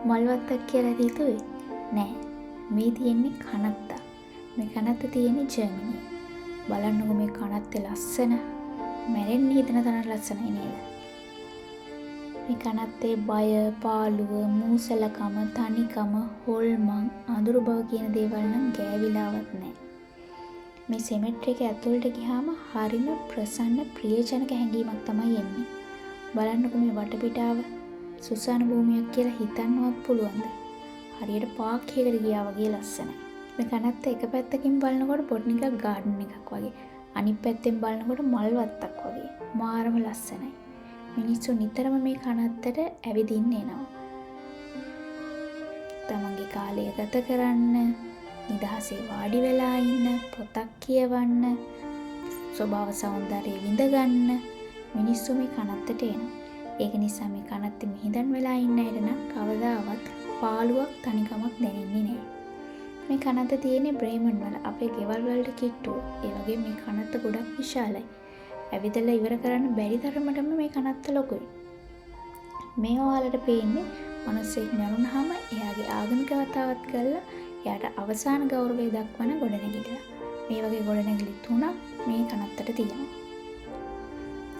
මල්වත්තක් කියලා හිතුවේ නෑ. මේ තියෙන්නේ කනත්ත. මේ කනත්ත තියෙන්නේ ජර්මනියේ. බලන්නකො මේ කනත්තේ ලස්සන. මැරෙන්න හිතන තරම් ලස්සනයි නේද? මේ කනත්තේ බය, පාළුව, මූසලකම, තනිකම, හොල්මන්, අඳුරු බව කියන දේවල් නම් ගෑවිලාවත් නෑ. මේ සෙමෙට්‍රි එක ඇතුළට ගියාම හරිම ප්‍රසන්න ප්‍රියජනක හැඟීමක් තමයි එන්නේ. බලන්නකො මේ වටපිටාව සුසාන භූමියක් කියලා හිතන්නවත් පුළුවන්ද? හරියට පාක් එකකට ගියා වගේ ලස්සනයි. මේ කනත්ත එක පැත්තකින් බලනකොට බොටනිකල් ගාඩන් එකක් වගේ. අනිත් පැත්තෙන් බලනකොට මල් වත්තක් වගේ. මාරම ලස්සනයි. මිනිස්සු නිතරම මේ කනත්තට ඇවිදින්න එනවා. තමන්ගේ කාලය ගත කරන්න, නිදහසේ වාඩි වෙලා ඉන්න, පොතක් කියවන්න, ස්වභාව සෞන්දර්යය විඳ ගන්න මිනිස්සු මේ කනත්තට එනවා. ඒක නිසා මේ කනත්තේ මිහිදන් වෙලා ඉන්න අයට නම් කවදාවත් පාළුවක් තනිකමක් දැනෙන්නේ නැහැ. මේ කනත්ත තියෙන්නේ බ්‍රේමන් වල අපේ ගෙවල් වලට කිට්ටුව. ඒ වගේ මේ කනත්ත ගොඩක් විශාලයි. ඇවිදලා ඉවර කරන්න බැරි තරමටම මේ කනත්ත ලොකුයි. මේ ඔයාලට පේන්නේ මිනිස්සෙක් මරුණාම එයාගේ ආගමික වතාවත් කරලා එයාට අවසාන ගෞරවය දක්වන ගොඩනැගිල්ල. මේ වගේ ගොඩනැගිලි 3ක් මේ කනත්තට තියෙනවා.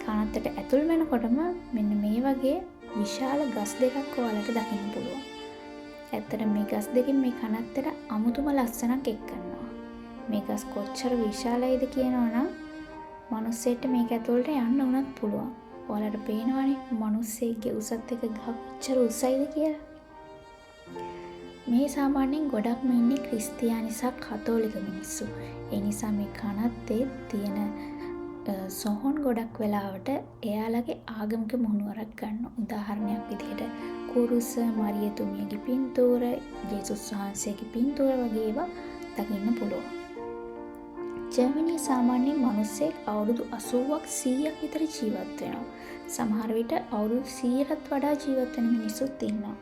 කනත්තට ඇතුල් වෙනකොටම මෙන්න මේ වගේ විශාල ගස් දෙකක් ඔයාලට දකින්න පුළුවන්. ඇත්තට මේ ගස් දෙකෙන් මේ කනත්තට අමුතුම ලස්සනක් එක්කනවා. මේ ගස් කොච්චර විශාලයිද කියනවනම් මිනිස්සෙට මේක ඇතුළට යන්න උනත් පුළුවන්. ඔයාලට පේනවනේ මිනිස්සෙක්ගේ උසත් එක ගහ කොච්චර උසයිද කියලා. මේ සාමාන්‍යයෙන් ගොඩක්ම ඉන්නේ ක්‍රිස්තියානි සහ කතෝලික මිනිස්සු. ඒ නිසා මේ කනත්තේ තියෙන සොහොන් ගොඩක් වෙලාවට එයාලගේ ආගමික මුහුණුවරක් ගන්න. උදාහරණයක් විදිහට කුරුස, මරියතුමියගේ පින්තූර, ජේසුස් වහන්සේගේ පින්තූර වගේ ඒවා දකින්න පුළුවන්. ජර්මනියේ සාමාන්‍යයෙන් මිනිස්සෙක් අවුරුදු 80ක් 100ක් විතර ජීවත් වෙනවා. සමහර විට අවුරුදු 100කට වඩා ජීවත් වෙන මිනිස්සුත් ඉන්නවා.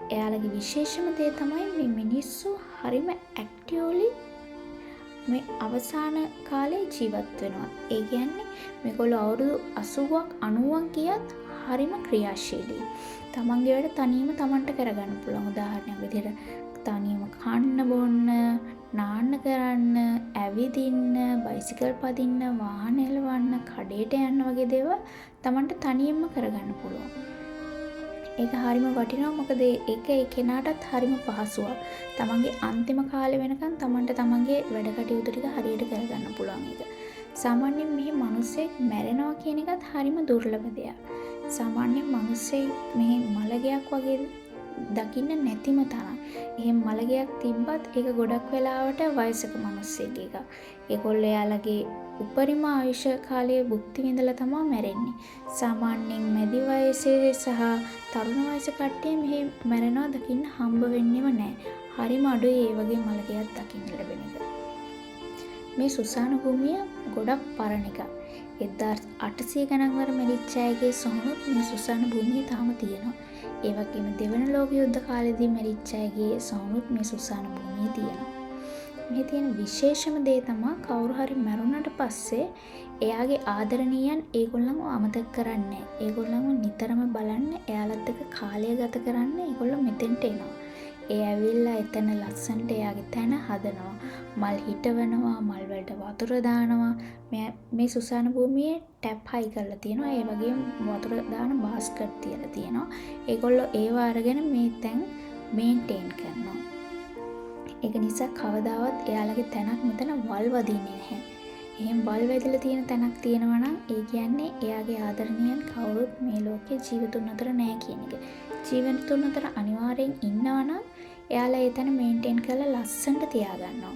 එයාලගේ විශේෂම දේ තමයි මේ මිනිස්සු හරිම ඇක්ටිව්ලි මේ අවසාන කාලේ ජීවත් වෙනවා. ඒ කියන්නේ මේගොල්ලෝ අවුරුදු 80ක් 90ක් ගියත් හරිම ක්‍රියාශීලී. තමන්ගේ වැඩ තනියම තමන්ට කරගන්න පුළුවන්. උදාහරණයක් විදිහට තනියම කන්න බොන්න, නාන්න කරන්න, ඇවිදින්න, බයිසිකල් පදින්න, වාහන එලවන්න, කඩේට යන්න වගේ දේවල් තමන්ට තනියම කරගන්න පුළුවන්. ඒක හරිම වටිනවා. මොකද ඒක ඒ කෙනාටත් හරිම පහසුවක්. තමන්ගේ අන්තිම කාලේ වෙනකන් තමන්ට තමන්ගේ වැඩ කටයුතු ටික හරියට කරගන්න පුළුවන් එක. සාමාන්‍යයෙන් මෙහි මිනිස්සෙක් මැරෙනවා කියන එකත් හරිම දුර්ලභ දෙයක්. සාමාන්‍යයෙන් මිනිස්සෙක් මෙහි මලගයක් වගේ දකින්න නැතිම තරම්. එහෙම මලගයක් තිබ්බත් ඒක ගොඩක් වෙලාවට වයසක මිනිස්සෙක් එක. ඒගොල්ලෝ යාළගේ උපරිම ආයුෂ කාලයේ භුක්ති විඳලා තමයි මැරෙන්නේ. සාමාන්‍යයෙන් මැදි වයසේ සහ තරුණ වයස කට්ටිය මෙහි මැරෙනවා දකින්න හම්බ වෙන්නේම නැහැ. හරිම අඩුයි ඒ වගේ මලගයක් දකින්න ලැබෙන එක. මේ සුසාන භූමිය ගොඩක් පරණ එකක්. 1800 ගණන් වර මැරිච්ච අයගේ සොහොනුත් මේ සුසාන භූමියේ තාම තියෙනවා. ඒ වගේම දෙවන ලෝක යුද්ධ කාලෙදී මැරිච්ච අයගේ සොහොනුත් මේ සුසාන භූමියේ තියෙනවා. මේ තියෙන විශේෂම දේ තමයි කවුරු හරි මැරුණාට පස්සේ එයාගේ ආදරණීයන් ඒගොල්ලන්ව අමතක කරන්නේ නැහැ. ඒගොල්ලන්ව නිතරම බලන්න, එයාලත් එක්ක කාලය ගත කරන්න ඒගොල්ලෝ මෙතෙන්ට එනවා. ඒ ඇවිල්ලා එතන ලස්සනට එයාගේ තැන හදනවා. මල් හිටවනවා, මල් වලට වතුර දානවා. මේ සුසාන භූමියේ ටැප් හයි කරලා තියෙනවා. ඒ වගේම වතුර දාන බාස්කට් තියලා තියෙනවා. ඒගොල්ලෝ ඒව අරගෙන මේ තැන් මේන්ටේන් කරනවා. ඒක නිසා කවදාවත් එයාලගේ තැනක් මෙතන වල් වදින්නේ නැහැ. එහෙම වල් වැදිලා තියෙන තැනක් තියෙනවා නම් ඒ කියන්නේ එයාගේ ආදරණීයන් කවුරුත් මේ ලෝකේ ජීවිතුන් අතර නැහැ කියන එක. ජීවිතුන් අතර අනිවාර්යෙන් ඉන්නවා නම් එයාලා ඒ තැන මේන්ටේන් කරලා ලස්සනට තියාගන්නවා.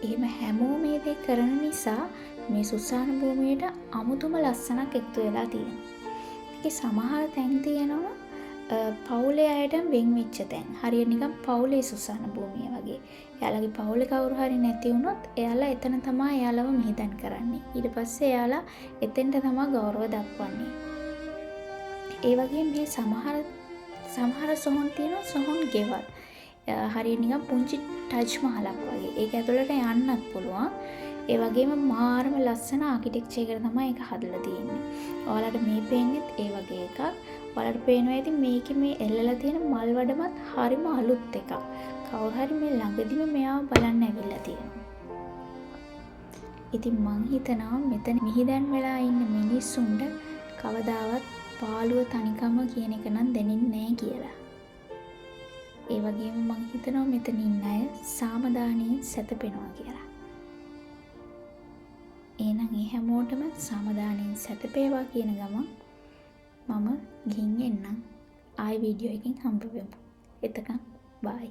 එහෙම හැමෝම මේ දේ කරන නිසා මේ සුසාන භූමියට අමුතුම ලස්සනක් එකතු වෙලා තියෙනවා. ඒකේ සමහර තැන් තියෙනවා පවුලේ අයට වෙන් වෙච්ච තැන්. හරියට නිකන් පවුලේ සුසාන භූමිය වගේ. එයාලගේ පවුලේ කවුරු හරි නැති වුණොත් එයාලා එතන තමයි එයාලව මිහිදන් කරන්නේ. ඊට පස්සේ එයාලා එතෙන්ට තමයි ගෞරව දක්වන්නේ. ඒ වගේම මේ සමහර සොහොන් තියෙනවා සොහොන් ගෙවල්. හරියට නිකන් පුංචි ටච් මහලක් වගේ. ඒක ඇතුළට යන්නත් පුළුවන්. ඒ වගේම මාරම ලස්සන ආකිටෙක්චර් එකකට තමයි ඒක හදලා තියෙන්නේ. ඔයාලට මේ පේන්නේත් ඒ වගේ එකක්. ඔයාලට පේනවා ඉතින් මේකේ මේ එල්ලලා තියෙන මල් වඩමත් හරිම අලුත් එකක්. කවුරු හරි මේ ළඟදිම මෙයාව බලන්න ඇවිල්ලා තියෙනවා. ඉතින් මං හිතනවා මෙතන මිහිදන් වෙලා ඉන්න මිනිස්සුන්ට කවදාවත් පාළුව තනිකම කියන එක නම් දැනෙන්නේ නැහැ කියලා. ඒ වගේම මං හිතනවා මෙතන ඉන්න අය සාමදානයෙන් සැතපෙනවා කියලා. එහෙනම් ඒ හැමෝටම සාමදානයෙන් සැතපේවා කියන ගමන් මම ගිහින් එන්නම්. ආයි වීඩියෝ එකකින් හම්බ වෙමු. එතකන් බයි.